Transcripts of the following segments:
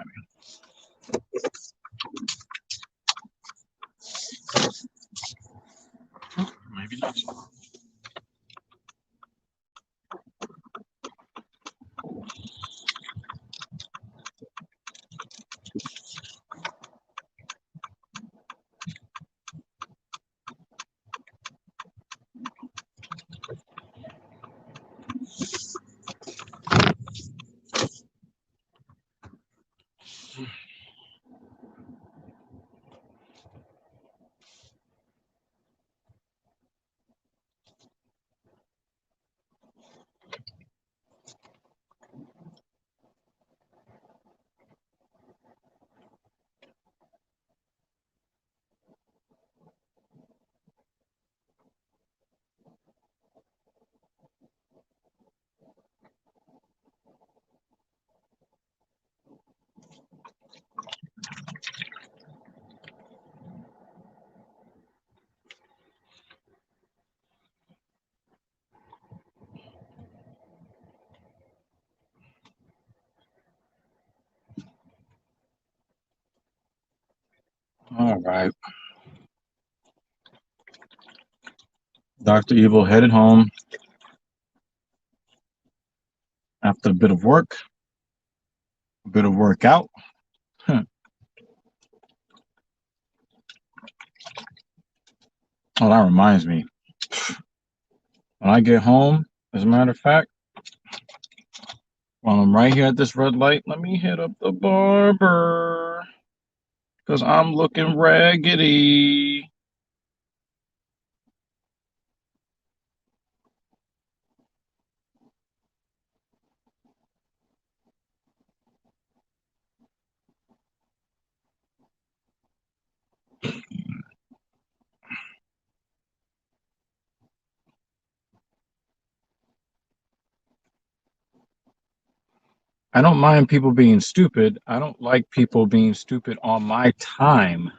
timing. Maybe not. All right. Dr. Evil headed home after a bit of work, a bit of workout. Oh, that reminds me. When I get home, as a matter of fact, while I'm right here at this red light, let me hit up the barber because I'm looking raggedy. I don't mind people being stupid. I don't like people being stupid on my time.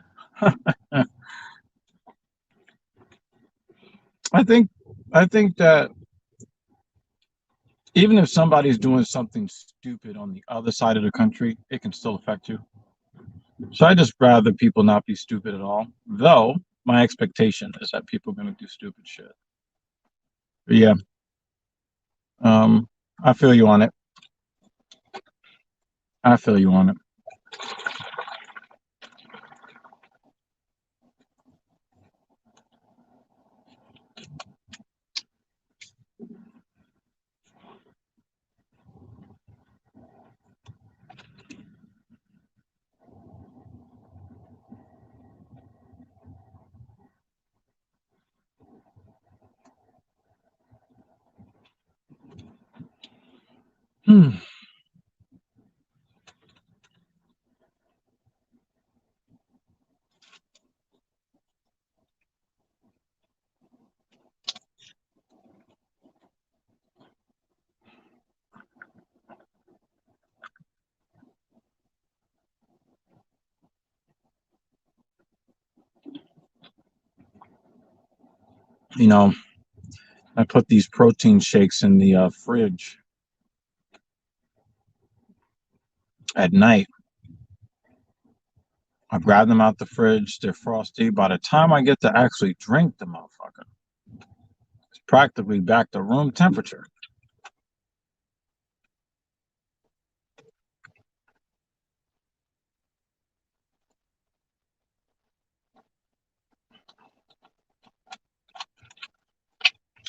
I think that even if somebody's doing something stupid on the other side of the country, it can still affect you. So I just rather people not be stupid at all. Though my expectation is that people are going to do stupid shit. But yeah, I feel you on it. I feel you on it. Hmm. You know, I put these protein shakes in the fridge at night. I grab them out the fridge. They're frosty. By the time I get to actually drink the motherfucker, it's practically back to room temperature.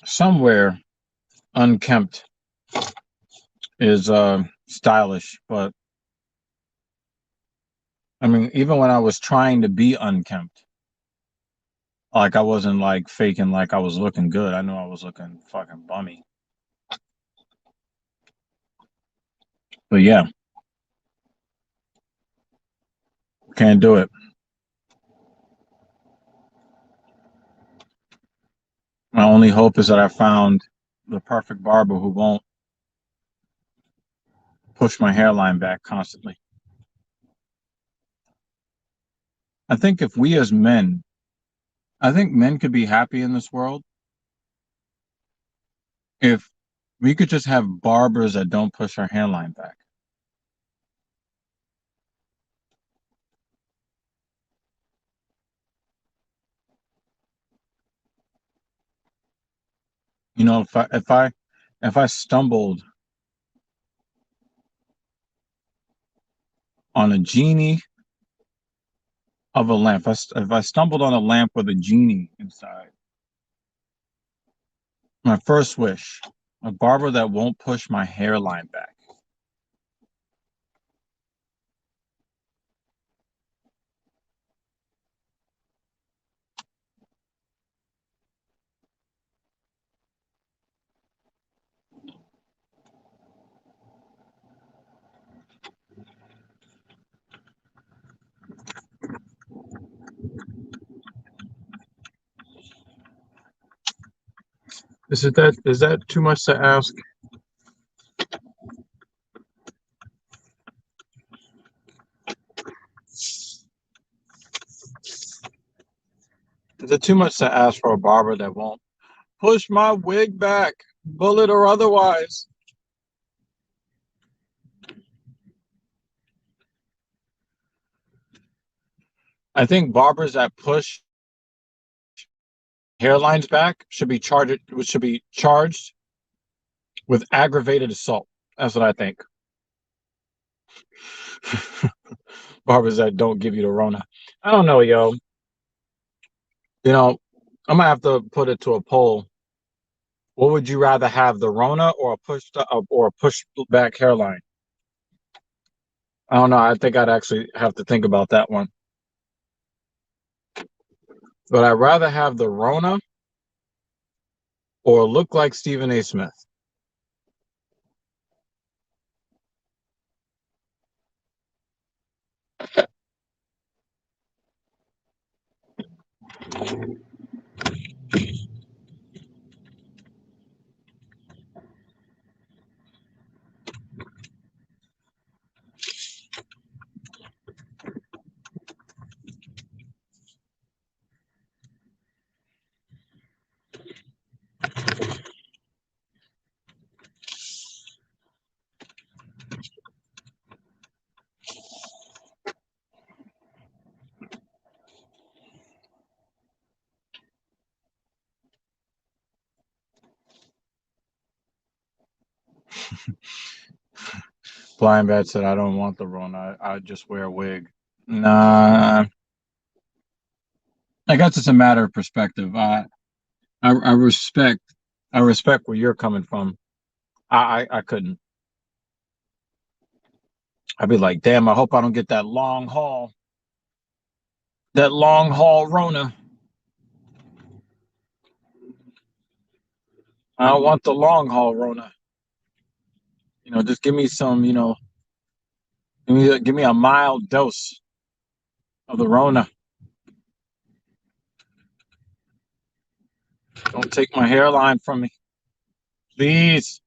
Somewhere unkempt is stylish, but I mean, even when I was trying to be unkempt, like I wasn't like faking like I was looking good. I know I was looking fucking bummy. But yeah, can't do it. My only hope is that I found the perfect barber who won't push my hairline back constantly. I think if we as men, I think men could be happy in this world if we could just have barbers that don't push our hairline back. You know, if I stumbled on a genie of a lamp, if I stumbled on a lamp with a genie inside, my first wish, a barber that won't push my hairline back. Is that too much to ask? Is it too much to ask for a barber that won't push my wig back, bullet or otherwise? I think barbers that push hairlines back should be charged with aggravated assault. That's what I think. Barbers that don't give you the Rona. I don't know, yo. You know, I'm gonna have to put it to a poll. What would you rather have, the Rona or a push back hairline? I don't know. I think I'd actually have to think about that one. But I'd rather have the Rona or look like Stephen A. Smith. Blind Bat said, "I don't want the Rona. I just wear a wig." Nah, I guess it's a matter of perspective. I respect where you're coming from. I couldn't. I'd be like, damn. I hope I don't get that long haul Rona. I don't want the long haul Rona. Just give me some. Give me a mild dose of the Rona. Don't take my hairline from me, please.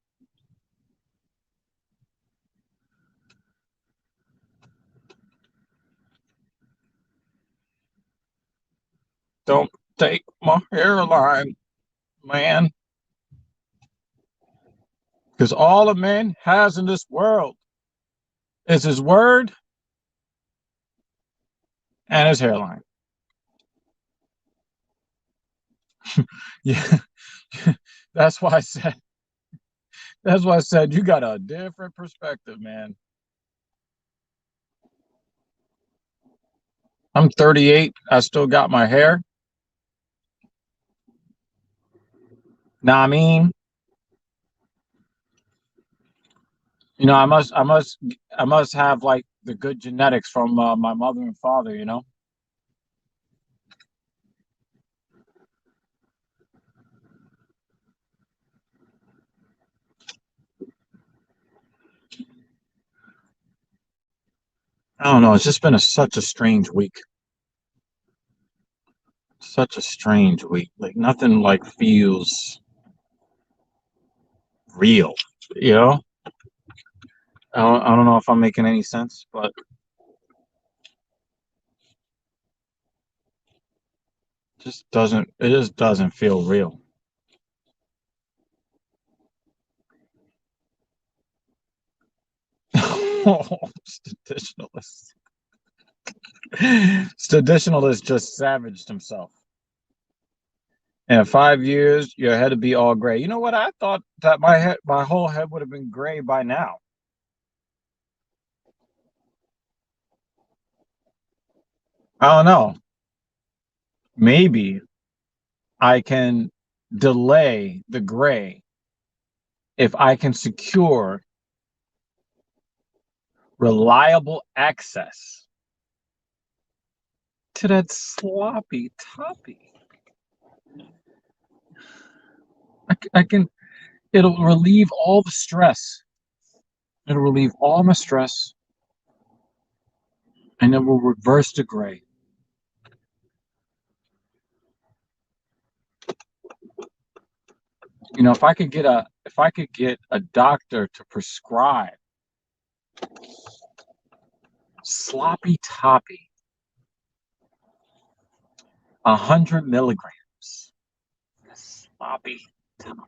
Don't take my hairline, man. Because all a man has in this world is his word and his hairline. Yeah, that's why I said. That's why I said you got a different perspective, man. I'm 38. I still got my hair. Now, I mean, I must have like the good genetics from my mother and father. I don't know. It's just been such a strange week. Such a strange week. Like nothing like feels real. You know. I don't know if I'm making any sense, but it just doesn't feel real. Traditionalist. Traditionalist just savaged himself. In 5 years, your head would be all gray. You know what? I thought that my whole head would have been gray by now. I don't know. Maybe I can delay the gray if I can secure reliable access to that sloppy toppy. I can, it'll relieve all the stress. It'll relieve all my stress and it will reverse the gray. You know, if I could get a doctor to prescribe sloppy toppy, 100 milligrams. Sloppy toppy.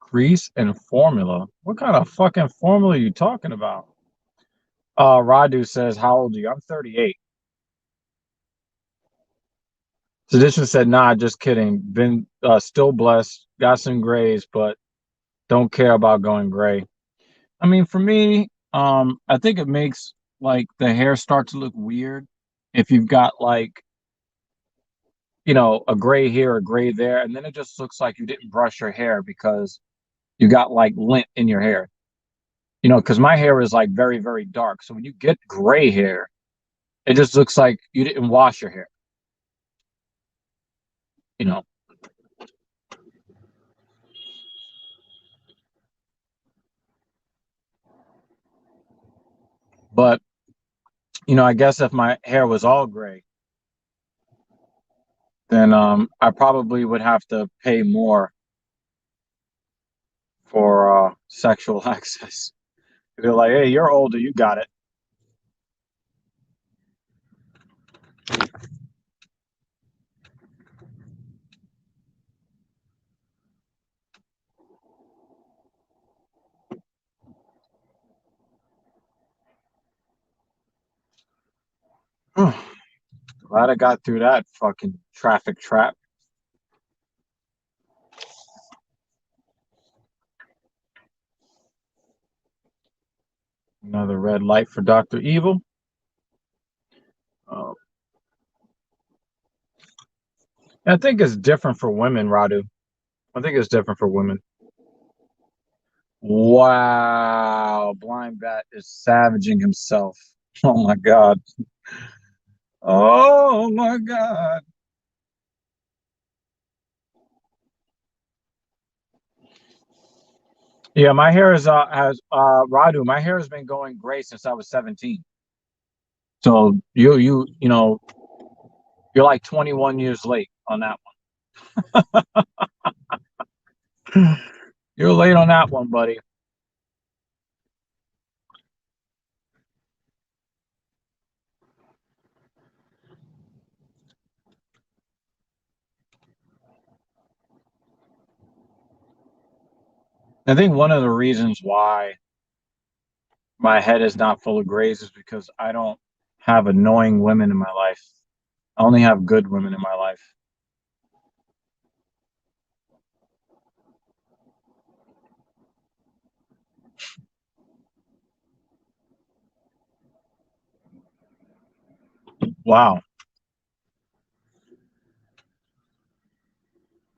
Grease and formula. What kind of fucking formula are you talking about? Radu says, how old are you? I'm 38. Tradition said, nah, just kidding. Been still blessed, got some grays, but don't care about going gray. I mean, for me, I think it makes like the hair start to look weird if you've got like, you know, a gray here, a gray there, and then it just looks like you didn't brush your hair because you got like lint in your hair. You know, because my hair is like very, very dark. So when you get gray hair, it just looks like you didn't wash your hair, you know. But, you know, I guess if my hair was all gray, then I probably would have to pay more for sexual access. They're like, hey, you're older, you got it. Glad I got through that fucking traffic trap. Another red light for Dr. Evil. Uh, I think it's different for women, Radu. I think it's different for women. Wow, Blind Bat is savaging himself. Oh my God. Oh my God. Yeah, my hair is has Radu, my hair has been going gray since I was 17. So you know, you're like 21 years late on that one. You're late on that one, buddy. I think one of the reasons why my head is not full of grays is because I don't have annoying women in my life. I only have good women in my life. Wow.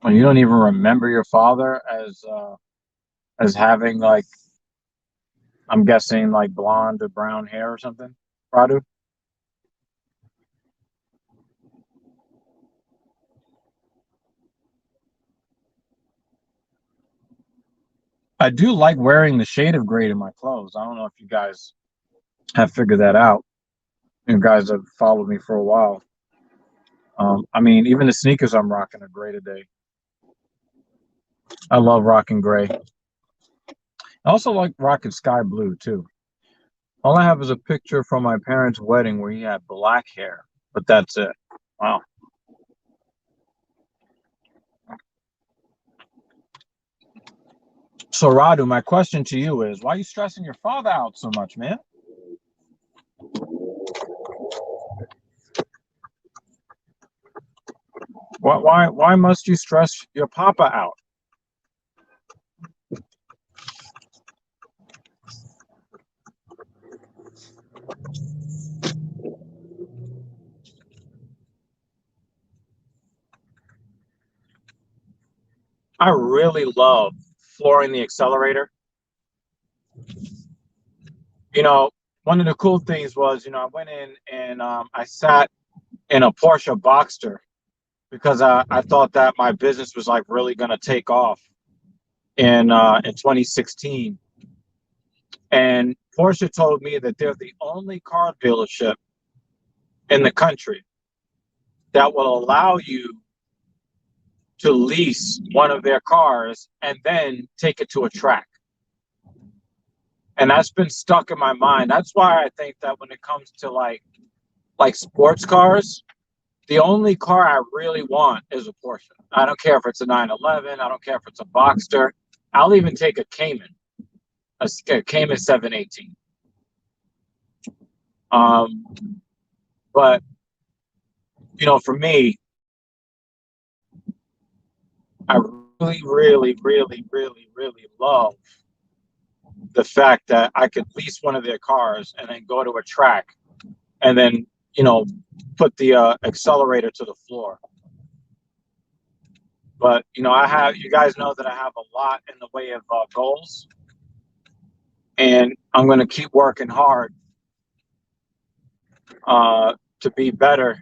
Well, you don't even remember your father as having like I'm guessing like blonde or brown hair or something, Radu? I do like wearing the shade of gray in my clothes. I don't know if you guys have figured that out. You guys have followed me for a while. I mean, even the sneakers I'm rocking are gray today. I love rocking gray. I also like rocking sky blue too. All I have is a picture from my parents' wedding where he had black hair, but that's it. Wow. So Radu, my question to you is, why are you stressing your father out so much, man? Why must you stress your papa out? I really love flooring the accelerator. You know, one of the cool things was, I went in and I sat in a Porsche Boxster because I thought that my business was like really gonna take off in 2016. And Porsche told me that they're the only car dealership in the country that will allow you to lease one of their cars and then take it to a track. And that's been stuck in my mind. That's why I think that when it comes to like sports cars, the only car I really want is a Porsche. I don't care if it's a 911. I don't care if it's a Boxster. I'll even take a Cayman, a Cayman 718. Um, but for me, I really, really, really, really, really love the fact that I could lease one of their cars and then go to a track and then, put the accelerator to the floor. But, you guys know that I have a lot in the way of goals, and I'm going to keep working hard to be better,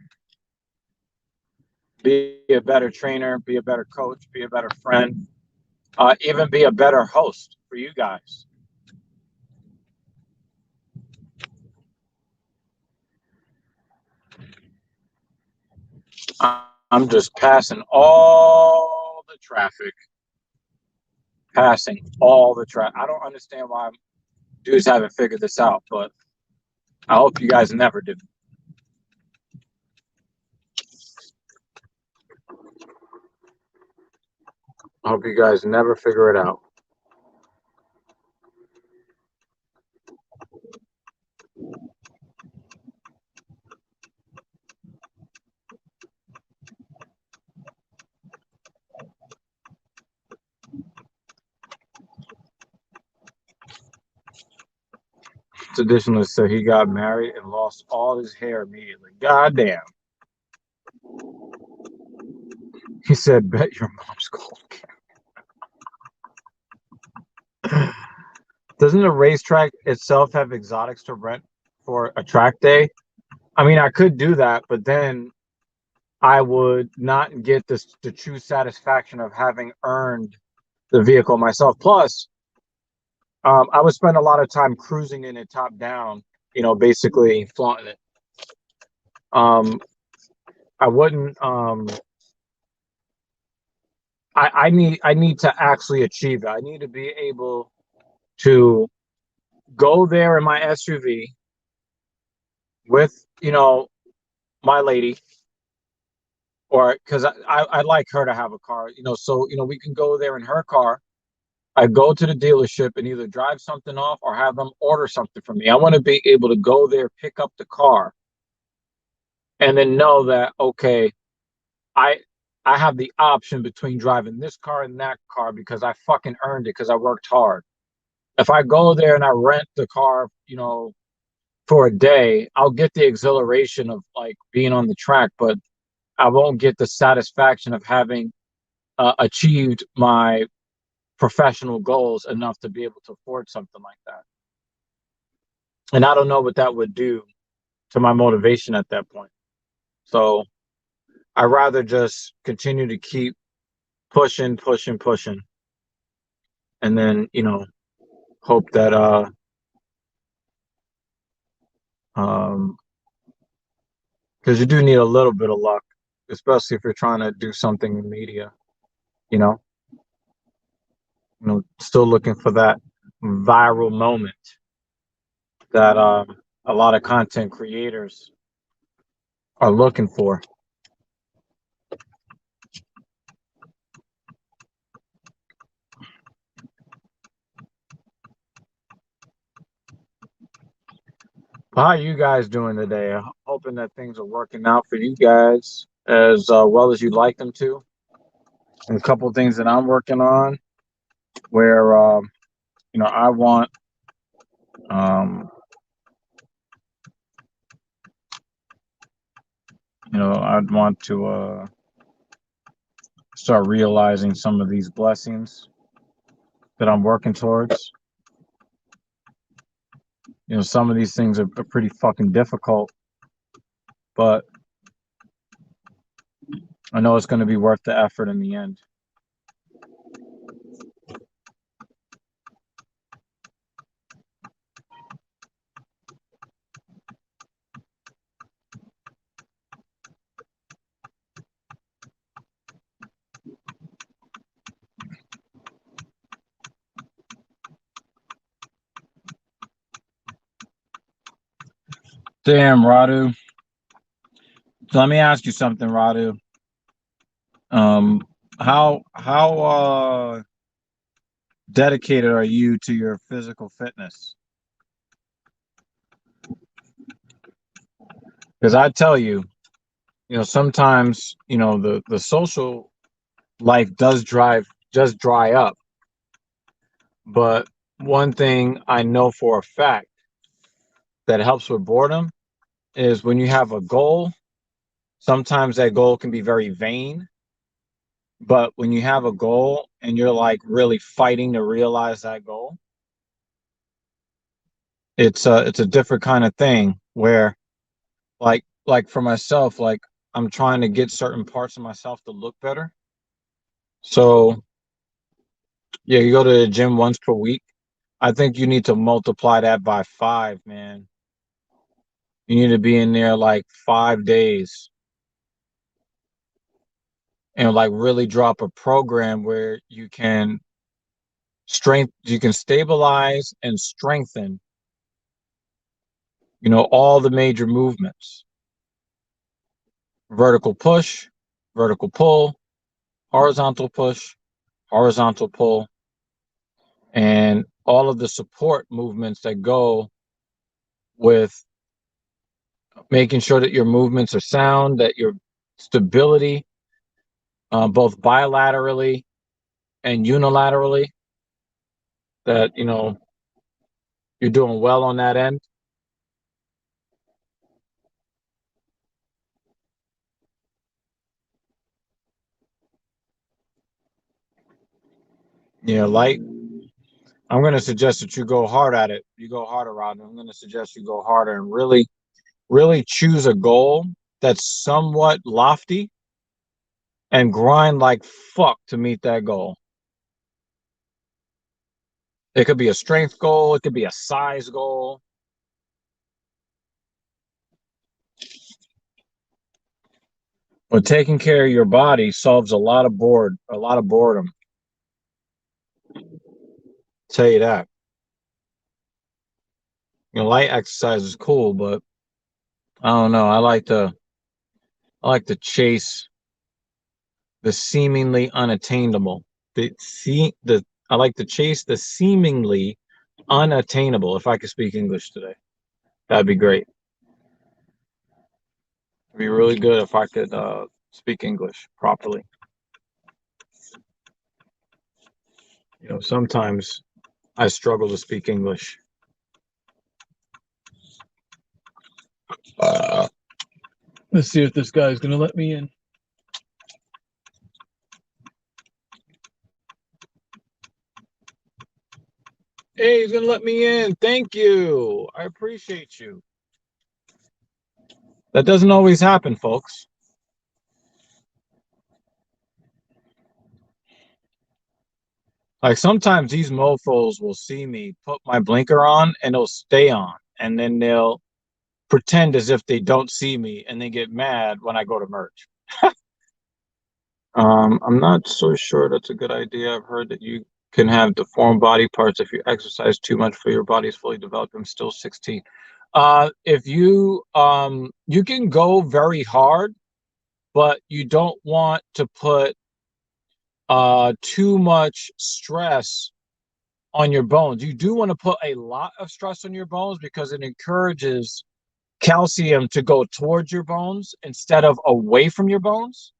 be a better trainer, be a better coach, be a better friend, even be a better host for you guys. I'm just passing all the traffic, passing all the traffic. I don't understand why dudes haven't figured this out, but I hope you guys never do. I hope you guys never figure it out. Traditionally, so he got married and lost all his hair immediately. God damn. He said, bet your mom's cold. Doesn't the racetrack itself have exotics to rent for a track day? I mean, I could do that, but then I would not get the true satisfaction of having earned the vehicle myself. Plus, I would spend a lot of time cruising in it top down, basically flaunting it. Um, I wouldn't. I need to actually achieve it. I need to be able to go there in my SUV with my lady, or because I'd like her to have a car, so we can go there in her car. I go to the dealership and either drive something off or have them order something from me. I want to be able to go there, pick up the car, and then know that, okay, I I have the option between driving this car and that car because I fucking earned it because I worked hard. If I go there and I rent the car, for a day, I'll get the exhilaration of like being on the track, but I won't get the satisfaction of having achieved my professional goals enough to be able to afford something like that. And I don't know what that would do to my motivation at that point. So I rather just continue to keep pushing, pushing, pushing, and then hope that um because you do need a little bit of luck, especially if you're trying to do something in media, you know, still looking for that viral moment that a lot of content creators are looking for. How you guys doing today? I'm hoping that things are working out for you guys as well as you'd like them to. And a couple of things that I'm working on where I want um, I'd want to start realizing some of these blessings that I'm working towards. Some of these things are pretty fucking difficult, but I know it's going to be worth the effort in the end. Damn, Radu. So let me ask you something, Radu. How dedicated are you to your physical fitness? Because I tell you, sometimes, the social life does dry up. But one thing I know for a fact that helps with boredom is when you have a goal, sometimes that goal can be very vain. But when you have a goal and you're like really fighting to realize that goal, it's a different kind of thing where like for myself, like I'm trying to get certain parts of myself to look better. So yeah, you go to the gym once per week. I think you need to multiply that by 5, man. You need to be in there like 5 days and like really drop a program where you can stabilize and strengthen, all the major movements. Vertical push, vertical pull, horizontal push, horizontal pull, and all of the support movements that go with making sure that your movements are sound, that your stability, both bilaterally and unilaterally, that you're doing well on that end. Light. I'm going to suggest that you go hard at it. You go harder, Rodney. I'm going to suggest you go harder and really, really choose a goal that's somewhat lofty and grind like fuck to meet that goal. It could be a strength goal. It could be a size goal. But taking care of your body solves a lot of boredom. I'll tell you that. Light exercise is cool, but I don't know. I like to chase the seemingly unattainable. The I like to chase the seemingly unattainable. If I could speak English today, that'd be great. It'd be really good if I could speak English properly. Sometimes I struggle to speak English. Let's see if this guy's gonna let me in. Hey, he's gonna let me in. Thank you. I appreciate you. That doesn't always happen, folks. Like sometimes these mofos will see me put my blinker on and it'll stay on, and then they'll pretend as if they don't see me and they get mad when I go to merge. I'm not so sure that's a good idea. I've heard that you can have deformed body parts if you exercise too much for your body is fully developed. I'm still 16. If you can go very hard, but you don't want to put too much stress on your bones. You do want to put a lot of stress on your bones because it encourages calcium to go towards your bones instead of away from your bones.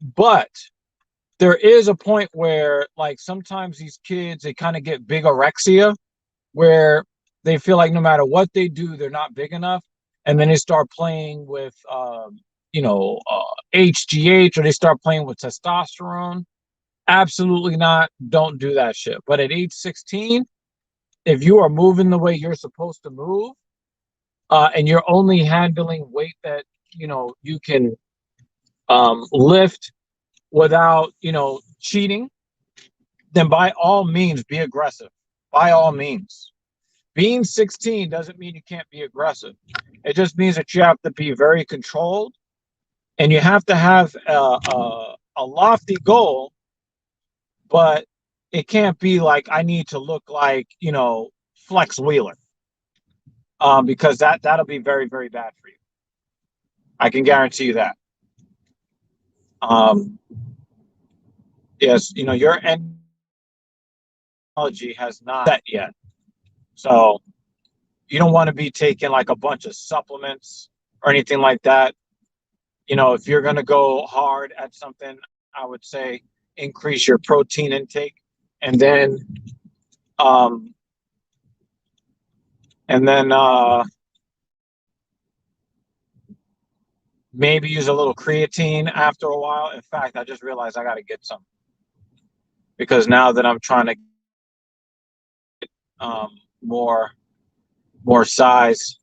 But there is a point where, like, sometimes these kids, they kind of get big anorexia, where they feel like no matter what they do, they're not big enough, and then they start playing with, HGH, or they start playing with testosterone. Absolutely not. Don't do that shit. But at age 16, if you are moving the way you're supposed to move, and you're only handling weight that you can lift without cheating, then by all means be aggressive. By all means. Being 16 doesn't mean you can't be aggressive. It just means that you have to be very controlled, and you have to have a lofty goal, but it can't be like, I need to look like, Flex Wheeler, because that'll be very, very bad for you. I can guarantee you that. Um, yes, your energy has not set yet. So you don't want to be taking like a bunch of supplements or anything like that. If you're going to go hard at something, I would say increase your protein intake, and then, um, and then maybe use a little creatine after a while. In fact, I just realized I got to get some, because now that I'm trying to um, more more size,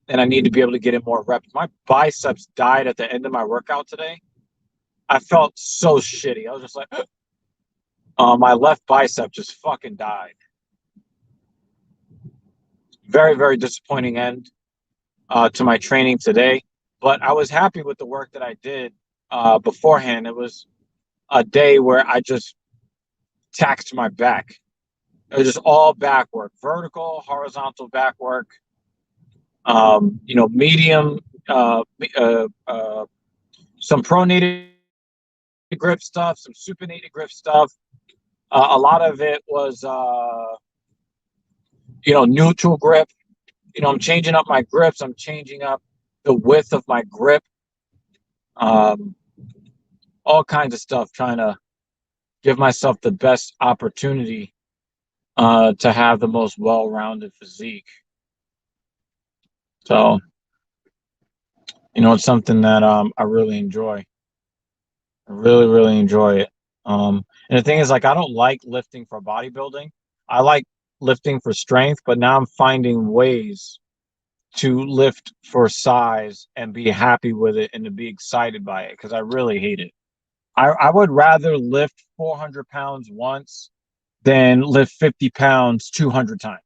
and I need to be able to get in more reps. My biceps died at the end of my workout today. I felt so shitty. I was just like, my left bicep just fucking died. Very, very disappointing end to my training today. But I was happy with the work that I did beforehand. It was a day where I just taxed my back. It was just all back work, vertical, horizontal back work, medium, some pronated grip stuff, some supinated grip stuff. A lot of it was, neutral grip. I'm changing up my grips. I'm changing up the width of my grip. Um, all kinds of stuff, trying to give myself the best opportunity to have the most well-rounded physique. So, it's something that I really enjoy. I really, really enjoy it. And the thing is, like, I don't like lifting for bodybuilding. I like lifting for strength, but now I'm finding ways to lift for size and be happy with it and to be excited by it, because I really hate it. I would rather lift 400 pounds once than lift 50 pounds 200 times.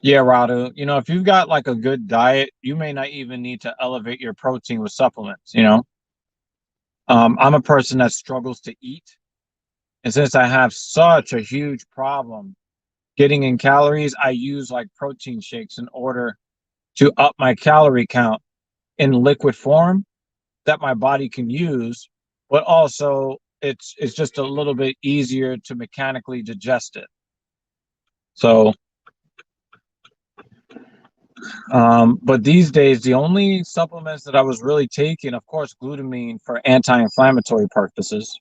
Yeah, Radu, if you've got like a good diet, you may not even need to elevate your protein with supplements. I'm a person that struggles to eat. And since I have such a huge problem getting in calories, I use like protein shakes in order to up my calorie count in liquid form that my body can use, but also it's just a little bit easier to mechanically digest it. So, but these days, the only supplements that I was really taking, of course, glutamine for anti-inflammatory purposes,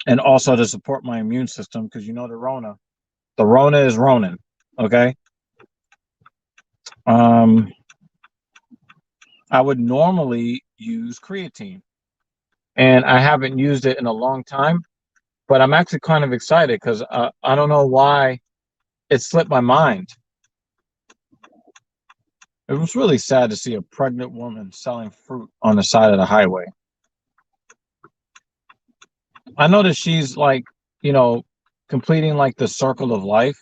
and also to support my immune system, because the Rona is Ronin. Okay. Um, I would normally use creatine, and I haven't used it in a long time, but I'm actually kind of excited because I don't know why it slipped my mind. It was really sad to see a pregnant woman selling fruit on the side of the highway. I know that she's like, you know, completing like the circle of life,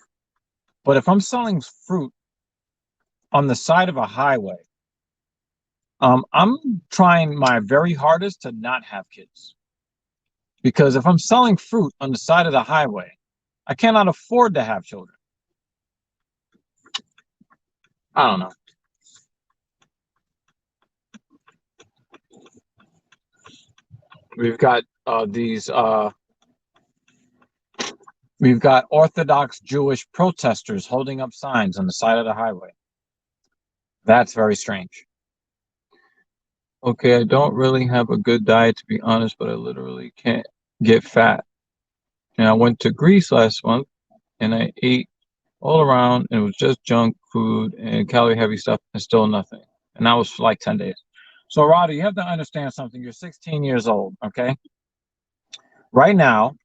but if I'm selling fruit on the side of a highway, I'm trying my very hardest to not have kids. Because if I'm selling fruit on the side of the highway, I cannot afford to have children. I don't know. We've got these We've got Orthodox Jewish protesters holding up signs on the side of the highway. That's very strange. Okay, I don't really have a good diet, to be honest, but I literally can't get fat. And I went to Greece last month and I ate all around and it was just junk food and calorie heavy stuff and still nothing. And that was for like 10 days. So, Rada, you have to understand something. You're 16 years old, okay? Right now,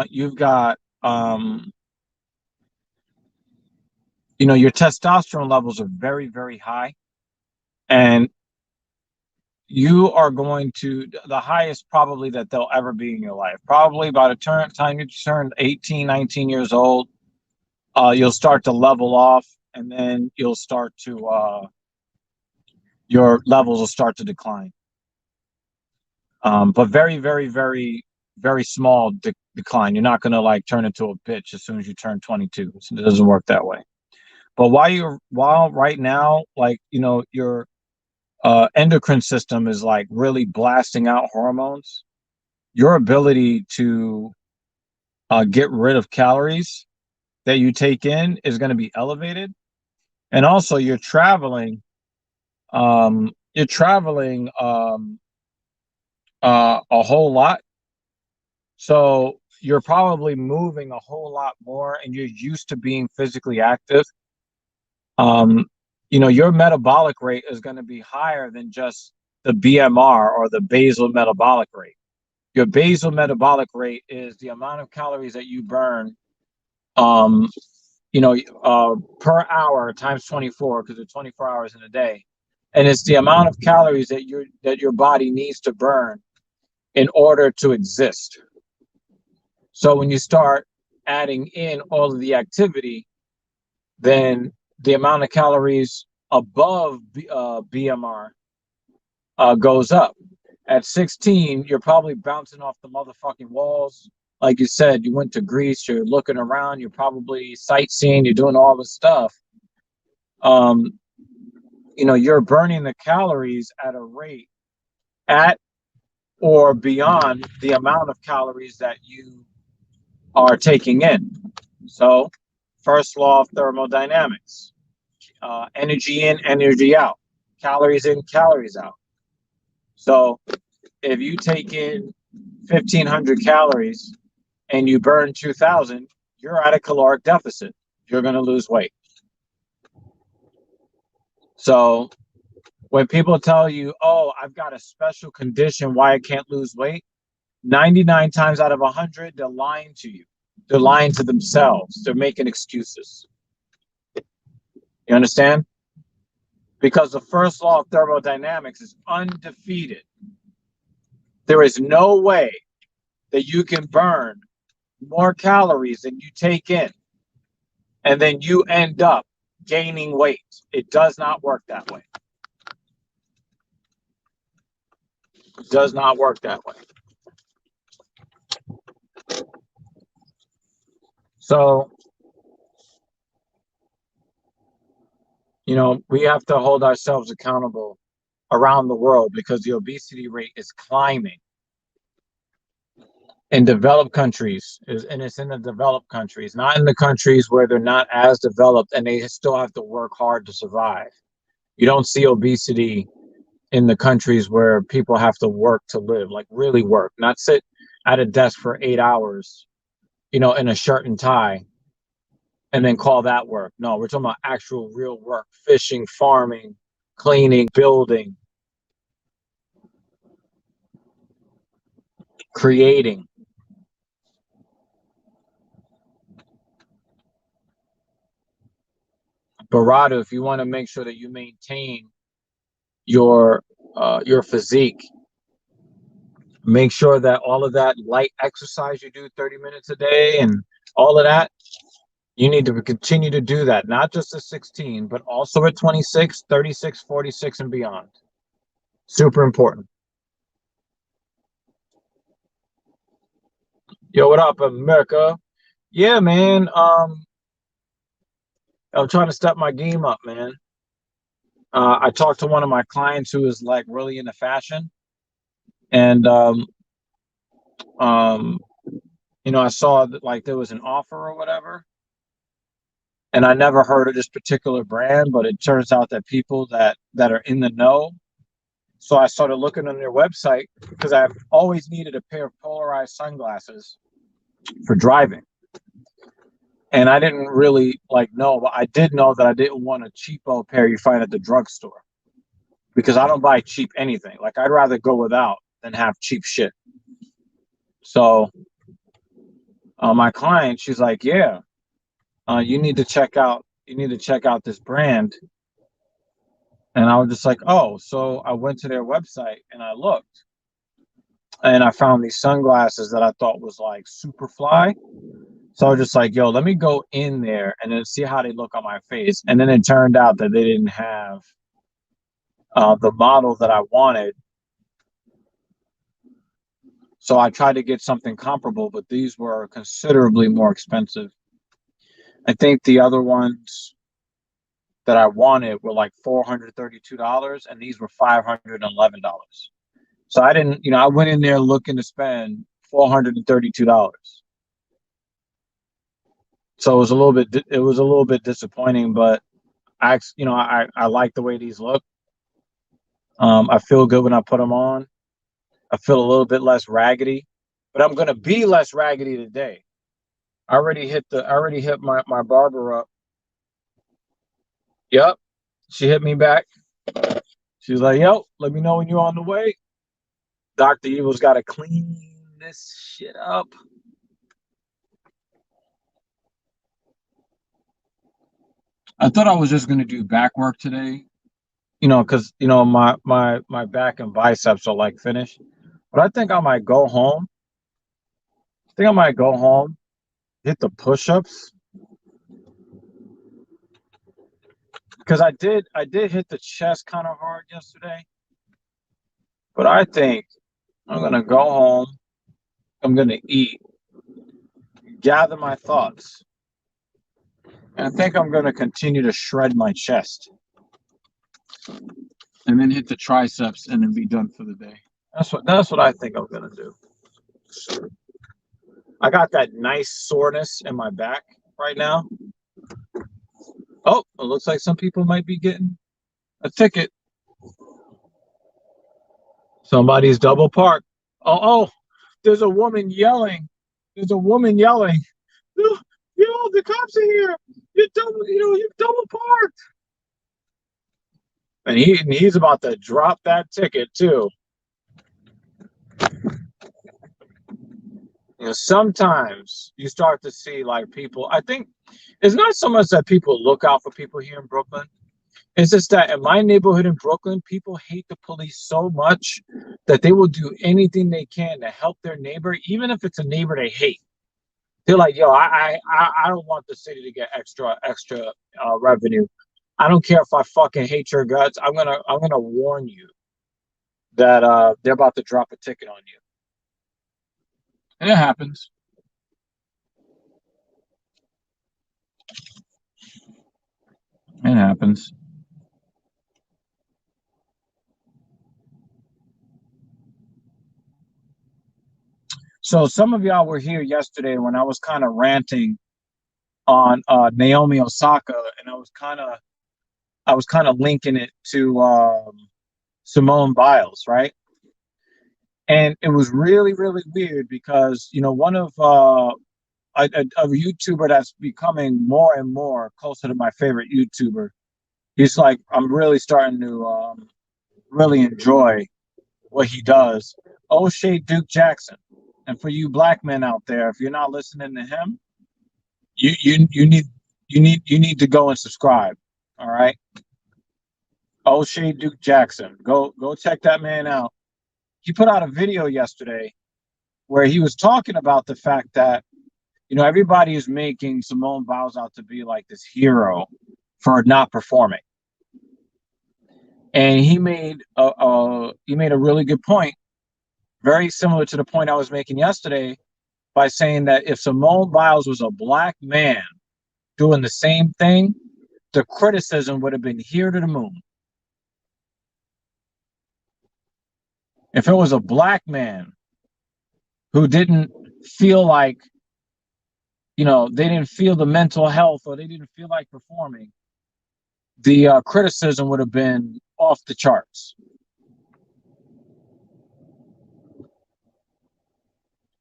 you've got your testosterone levels are very, very high. And you are going to the highest probably that they'll ever be in your life. Probably by the time you turn 18, 19 years old, you'll start to level off, and then you'll start to your levels will start to decline. But very, very, very, very small decline. You're not going to like turn into a bitch as soon as you turn 22. So it doesn't work that way. But while right now, like your endocrine system is like really blasting out hormones, your ability to get rid of calories that you take in is going to be elevated. And also you're traveling a whole lot. So you're probably moving a whole lot more and you're used to being physically active. Your metabolic rate is going to be higher than just the BMR or the basal metabolic rate. Your basal metabolic rate is the amount of calories that you burn, per hour times 24, because there's 24 hours in a day. And it's the amount of calories that your body needs to burn in order to exist. So when you start adding in all of the activity, then the amount of calories above BMR goes up. At 16, you're probably bouncing off the motherfucking walls. Like you said, you went to Greece, you're looking around, you're probably sightseeing, you're doing all this stuff. You're burning the calories at a rate at or beyond the amount of calories that you are taking in. So, first law of thermodynamics, energy in, energy out, calories in, calories out. So, if you take in 1,500 calories and you burn 2,000, you're at a caloric deficit. You're going to lose weight. So, when people tell you, oh, I've got a special condition why I can't lose weight, 99 times out of 100, they're lying to you. They're lying to themselves. They're making excuses. You understand? Because the first law of thermodynamics is undefeated. There is no way that you can burn more calories than you take in, and then you end up gaining weight. It does not work that way. It does not work that way. So, we have to hold ourselves accountable around the world because the obesity rate is climbing in developed countries, and it's in the developed countries, not in the countries where they're not as developed and they still have to work hard to survive. You don't see obesity in the countries where people have to work to live, like really work, not sit at a desk for 8 hours, in a shirt and tie and then call that work. No, we're talking about actual real work, fishing, farming, cleaning, building, creating. Barada, if you want to make sure that you maintain your physique, make sure that all of that light exercise you do 30 minutes a day and all of that, you need to continue to do that, not just at 16, but also at 26, 36, 46, and beyond. Super important. Yo, what up, America? Yeah, man. I'm trying to step my game up, man. I talked to one of my clients who is like really into fashion, and um, I saw that like there was an offer or whatever, and I never heard of this particular brand, but it turns out that people that are in the know. So I started looking on their website because I've always needed a pair of polarized sunglasses for driving. And I didn't really like know, but I did know that I didn't want a cheapo pair you find at the drugstore because I don't buy cheap anything. Like I'd rather go without than have cheap shit. So my client, she's like, "Yeah, you need to check out this brand." And I was just like, "Oh." So I went to their website and I looked, and I found these sunglasses that I thought was like super fly. So I was just like, "Yo, let me go in there and then see how they look on my face." And then it turned out that they didn't have the model that I wanted. So I tried to get something comparable, but these were considerably more expensive. I think the other ones that I wanted were like $432, and these were $511. So I didn't, I went in there looking to spend $432. So it was a little bit disappointing, but I like the way these look. I feel good when I put them on. I feel a little bit less raggedy, but I'm gonna be less raggedy today. I already hit my barber up. Yep. She hit me back. She's like, "Yo, let me know when you're on the way." Dr. Evil's gotta clean this shit up. I thought I was just gonna do back work today, because my back and biceps are like finished. But I think I might go home. I think I might go home, hit the push-ups. Because I did hit the chest kind of hard yesterday. But I think I'm gonna go home. I'm gonna eat, gather my thoughts, and I think I'm gonna continue to shred my chest, and then hit the triceps, and then be done for the day. That's what I think I'm gonna do. I got that nice soreness in my back right now. Oh, it looks like some people might be getting a ticket. Somebody's double parked. Oh, there's a woman yelling. There's a woman yelling. The cops are here. You're double parked. And he's about to drop that ticket too. Sometimes you start to see like people. I think it's not so much that people look out for people here in Brooklyn. It's just that in my neighborhood in Brooklyn, people hate the police so much that they will do anything they can to help their neighbor, even if it's a neighbor they hate. They're like, "Yo, I don't want the city to get extra revenue. I don't care if I fucking hate your guts. I'm gonna warn you that they're about to drop a ticket on you." And it happens. It happens. So some of y'all were here yesterday when I was kind of ranting on Naomi Osaka, and I was kind of linking it to Simone Biles, right? And it was really, really weird because one of a YouTuber that's becoming more and more closer to my favorite YouTuber. He's like, I'm really starting to really enjoy what he does. O'Shea Duke Jackson. And for you black men out there, if you're not listening to him, you need to go and subscribe. All right. O'Shea Duke Jackson. Go check that man out. He put out a video yesterday where he was talking about the fact that everybody is making Simone Biles out to be like this hero for not performing. And he made a really good point, very similar to the point I was making yesterday, by saying that if Simone Biles was a black man doing the same thing, the criticism would have been here to the moon. If it was a black man who didn't feel like they didn't feel the mental health or they didn't feel like performing, the criticism would have been off the charts.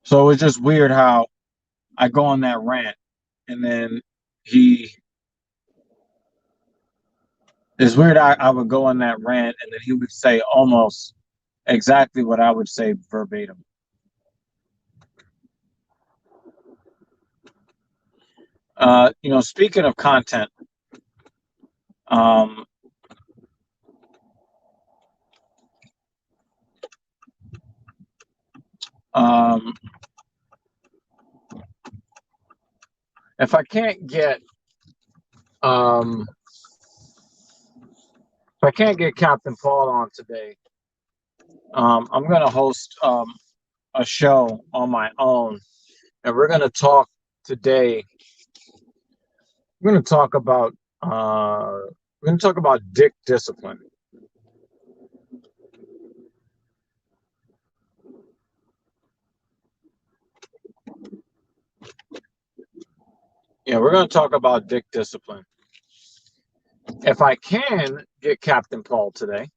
So it was just weird how I go on that rant and then he it's weird I would go on that rant and then he would say almost exactly what I would say verbatim. Speaking of content, um, um, if I can't get um, if I can't get Captain Paul on today, I'm gonna host a show on my own, and we're today. We're gonna talk about dick discipline. Yeah, we're gonna talk about dick discipline. If I can get Captain Paul today,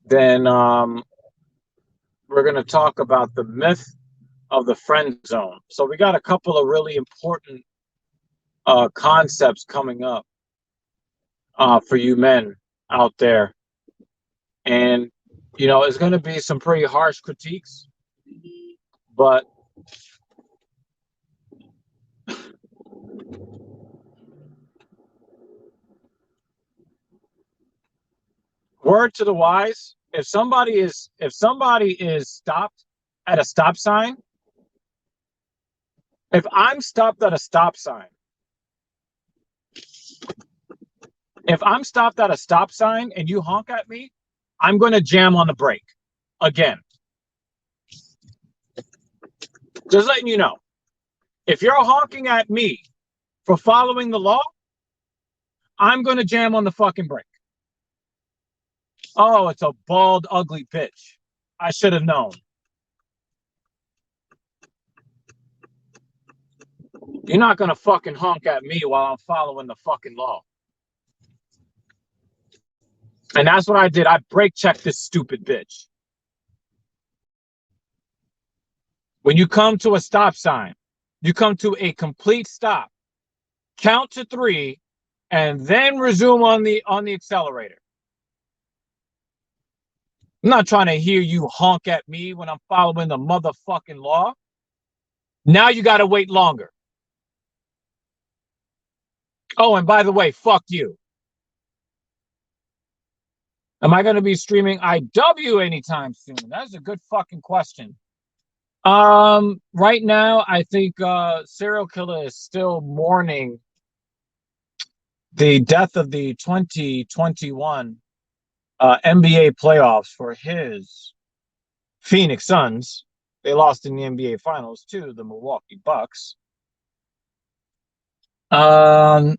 then we're gonna talk about the myth of the friend zone. So we got a couple of really important concepts coming up for you men out there, and it's going to be some pretty harsh critiques, but word to the wise: if somebody is stopped at a stop sign, if I'm stopped at a stop sign, if I'm stopped at a stop sign and you honk at me, I'm going to jam on the brake again. Just letting you know. If you're honking at me for following the law, I'm going to jam on the fucking brake. Oh, it's a bald, ugly bitch. I should have known. You're not going to fucking honk at me while I'm following the fucking law. And that's what I did. I brake checked this stupid bitch. When you come to a stop sign, you come to a complete stop, count to 3, and then resume on the accelerator. I'm not trying to hear you honk at me when I'm following the motherfucking law. Now you got to wait longer. Oh, and by the way, fuck you. Am I going to be streaming IW anytime soon? That's a good fucking question. Right now, I think serial killer is still mourning the death of the 2021 NBA playoffs for his Phoenix Suns. They lost in the NBA Finals to the Milwaukee Bucks. I'll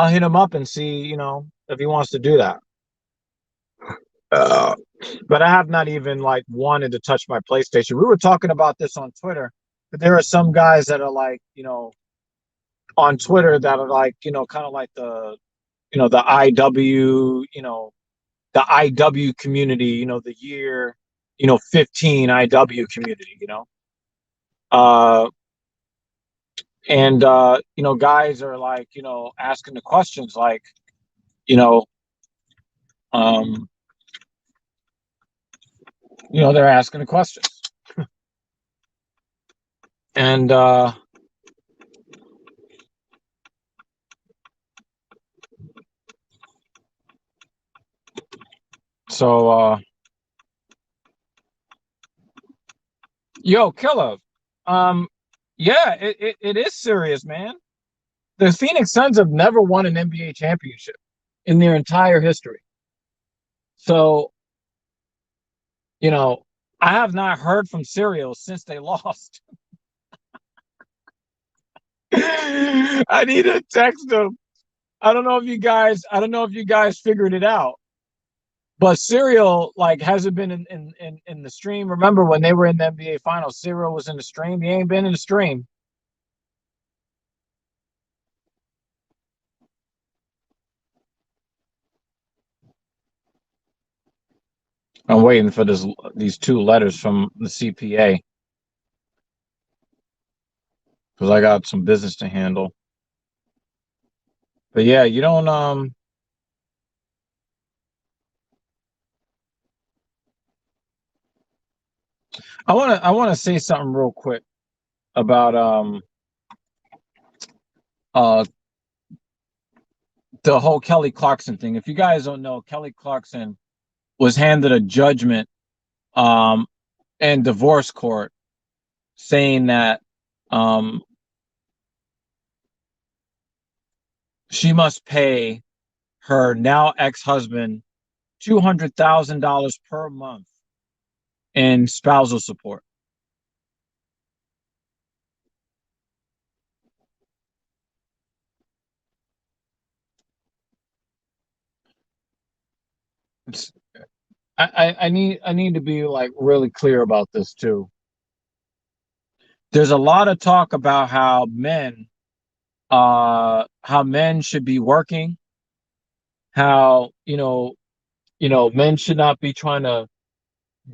hit him up and see, if he wants to do that. But I have not even wanted to touch my PlayStation. We were talking about this on Twitter, but there are some guys that are on Twitter that are kind of like the IW, the IW community, the year, 15 IW community, and guys are asking the questions um, they're asking the questions. And so yo, Killer, yeah, it is serious, man. The Phoenix Suns have never won an NBA championship in their entire history. So, I have not heard from Serial since they lost. I need to text them. I don't know if you guys figured it out, But Serial like hasn't been in the stream. Remember when they were in the NBA Finals? Serial was in the stream. He ain't been in the stream. I'm waiting for these two letters from the CPA because I got some business to handle. But yeah, you don't I wanna say something real quick about uh the whole Kelly Clarkson thing. If you guys don't know, Kelly Clarkson was handed a judgment um in divorce court saying that um she must pay her now ex-husband $200,000 per month in spousal support. It's, I need to be like really clear about this too. There's a lot of talk about how men should be working, how men should not be trying to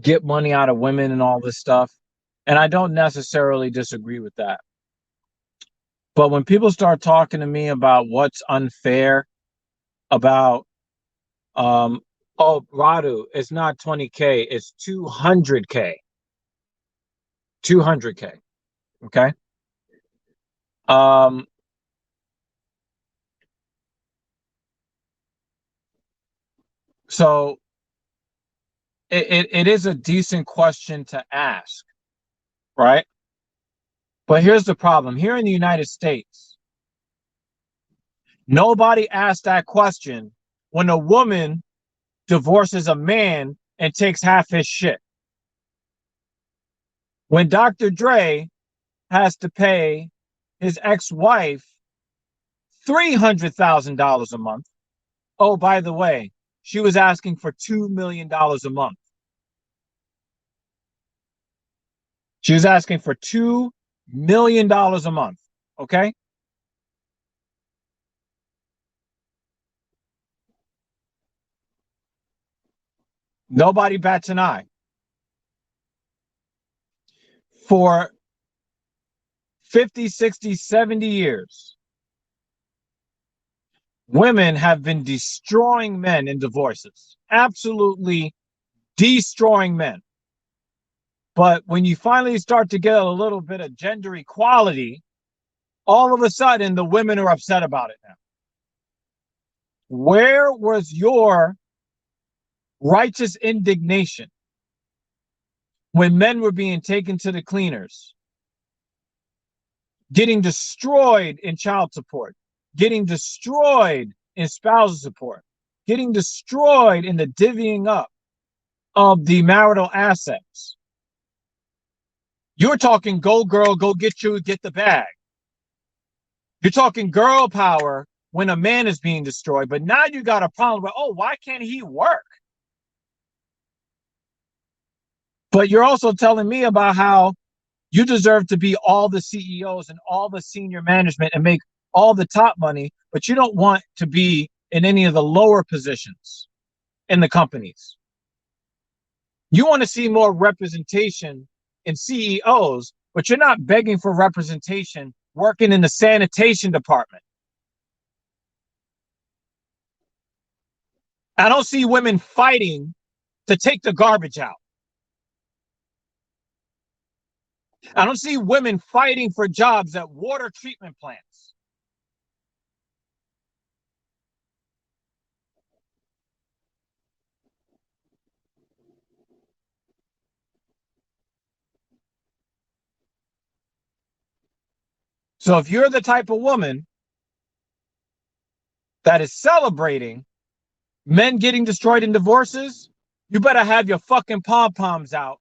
get money out of women and all this stuff. And I don't necessarily disagree with that. But when people start talking to me about what's unfair about oh, Radu, it's not 20K, it's 200K. 200K. Okay. Um, so it is a decent question to ask, right? But here's the problem. Here in the United States, nobody asked that question when a woman divorces a man and takes half his shit. When Dr. Dre has to pay his ex-wife $300,000 a month. Oh, by the way, she was asking for $2 million a month. She was asking for $2 million a month. Okay. Nobody bats an eye. For 50, 60, 70 years, women have been destroying men in divorces. Absolutely destroying men. But when you finally start to get a little bit of gender equality, all of a sudden the women are upset about it now. Where was your righteous indignation when men were being taken to the cleaners, getting destroyed in child support, getting destroyed in spousal support, getting destroyed in the divvying up of the marital assets? You're talking go girl, go get the bag. You're talking girl power when a man is being destroyed, but now you got a problem with, oh, why can't he work? But you're also telling me about how you deserve to be all the CEOs and all the senior management and make all the top money, but you don't want to be in any of the lower positions in the companies. You want to see more representation in CEOs, but you're not begging for representation working in the sanitation department. I don't see women fighting to take the garbage out. I don't see women fighting for jobs at water treatment plants. So if you're the type of woman that is celebrating men getting destroyed in divorces, you better have your fucking pom-poms out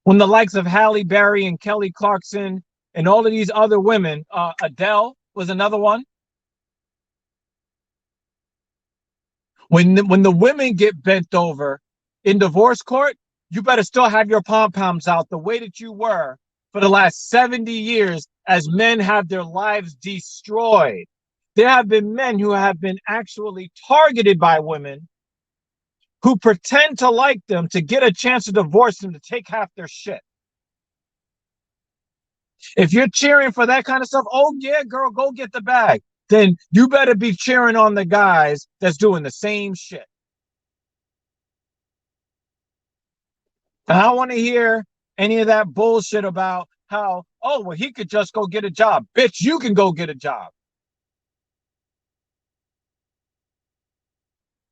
when the likes of Halle Berry and Kelly Clarkson and all of these other women, Adele was another one, When the women get bent over in divorce court, you better still have your pom poms out the way that you were for the last 70 years as men have their lives destroyed. There have been men who have been actually targeted by women who pretend to like them to get a chance to divorce them to take half their shit. If you're cheering for that kind of stuff, oh yeah, girl, go get the bag. Then you better be cheering on the guys that's doing the same shit. And I don't want to hear any of that bullshit about how, oh, well, he could just go get a job. Bitch, you can go get a job.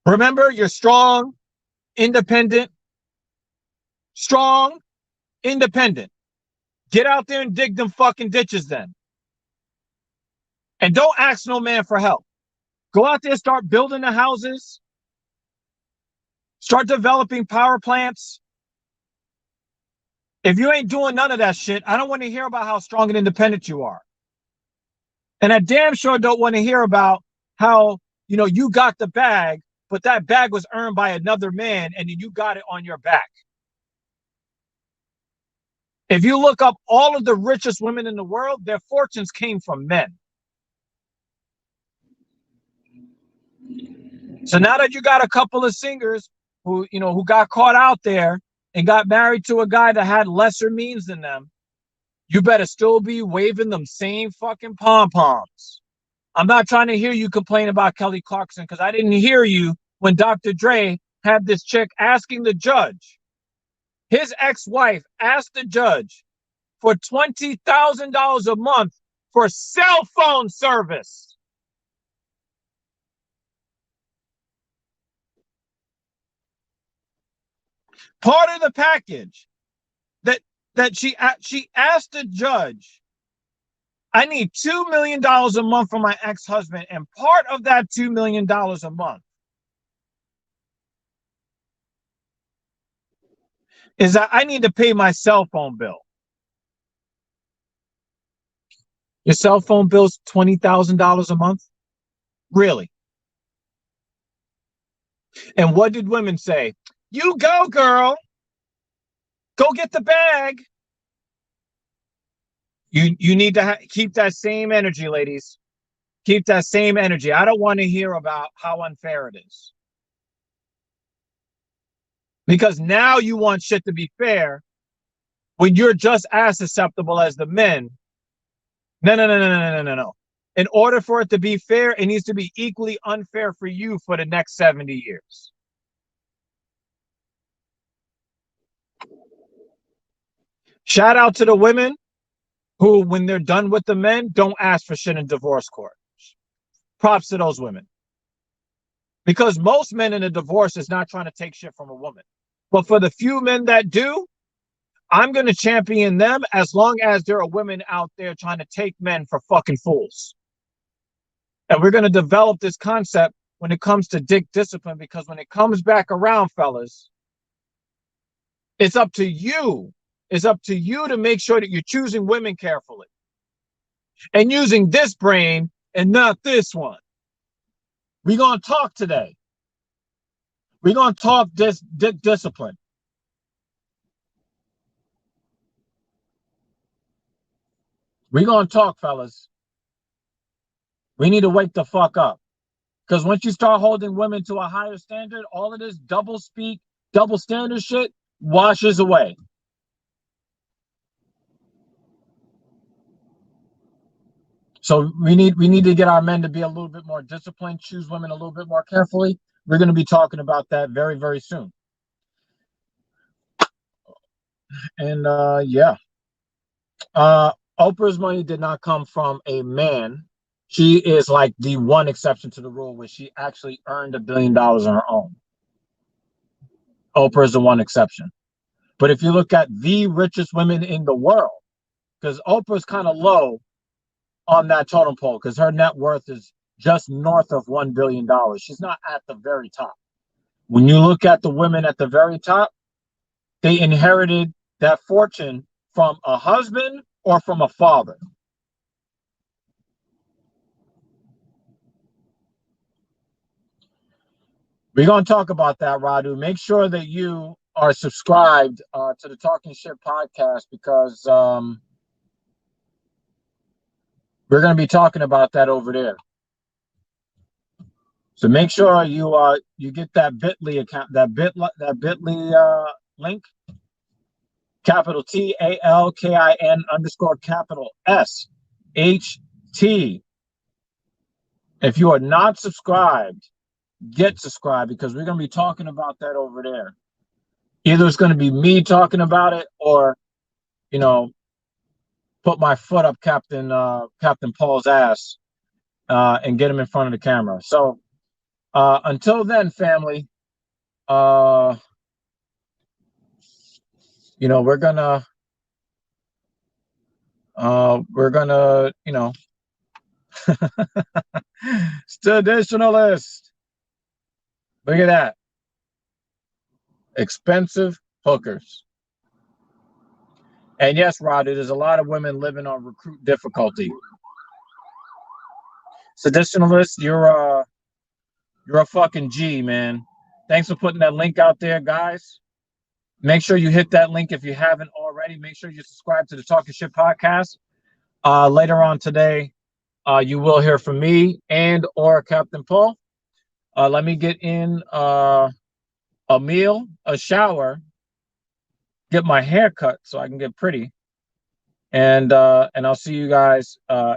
Remember, you're strong, independent, strong, independent. Get out there and dig them fucking ditches then. And don't ask no man for help. Go out there, start building the houses, start developing power plants. If you ain't doing none of that shit, I don't want to hear about how strong and independent you are. And I damn sure don't want to hear about how, you got the bag, but that bag was earned by another man and then you got it on your back. If you look up all of the richest women in the world, their fortunes came from men. So now that you got a couple of singers who got caught out there and got married to a guy that had lesser means than them, you better still be waving them same fucking pom-poms. I'm not trying to hear you complain about Kelly Clarkson because I didn't hear you when Dr. Dre had this chick asking the judge. His ex-wife asked the judge for $20,000 a month for cell phone service. Part of the package that she asked the judge, I need $2 million a month for my ex-husband, and part of that $2 million a month is that I need to pay my cell phone bill. Your cell phone bill's $20,000 a month? Really? And what did women say? You go, girl. Go get the bag. You need to keep that same energy, ladies. Keep that same energy. I don't want to hear about how unfair it is. Because now you want shit to be fair when you're just as susceptible as the men. No. In order for it to be fair, it needs to be equally unfair for you for the next 70 years. Shout out to the women who, when they're done with the men, don't ask for shit in divorce court. Props to those women. Because most men in a divorce is not trying to take shit from a woman. But for the few men that do, I'm going to champion them as long as there are women out there trying to take men for fucking fools. And we're going to develop this concept when it comes to dick discipline, because when it comes back around, fellas, it's up to you. It's up to you to make sure that you're choosing women carefully and using this brain and not this one. We're going to talk today. We're going to talk discipline. We're going to talk, fellas. We need to wake the fuck up. Because once you start holding women to a higher standard, all of this double speak, double standard shit washes away. So we need to get our men to be a little bit more disciplined, choose women a little bit more carefully. We're going to be talking about that very, very soon. And yeah. Oprah's money did not come from a man. She is like the one exception to the rule where she actually earned $1 billion on her own. Oprah is the one exception. But if you look at the richest women in the world, because Oprah's kind of low on that totem pole because her net worth is just north of $1 billion. She's not at the very top. When you look at the women at the very top, they inherited that fortune from a husband or from a father. We're going to talk about that, Radu. Make sure that you are subscribed to the Talking Shit podcast, because we're going to be talking about that over there. So make sure you get that Bitly account, that Bitly link, capital TALKIN _ SHT. If you are not subscribed, get subscribed, because we're going to be talking about that over there. Either it's going to be me talking about it, or, you know, put my foot up Captain Paul's ass and get him in front of the camera. So until then, family, we're gonna traditionalist. Look at that. Expensive hookers. And yes, Rod, there's a lot of women living on recruit difficulty. Seditionalist, you're a fucking G, man. Thanks for putting that link out there, guys. Make sure you hit that link if you haven't already. Make sure you subscribe to the Talking Shit podcast. Later on today, you will hear from me and or Captain Paul. Let me get in a meal, a shower, get my hair cut so I can get pretty, and I'll see you guys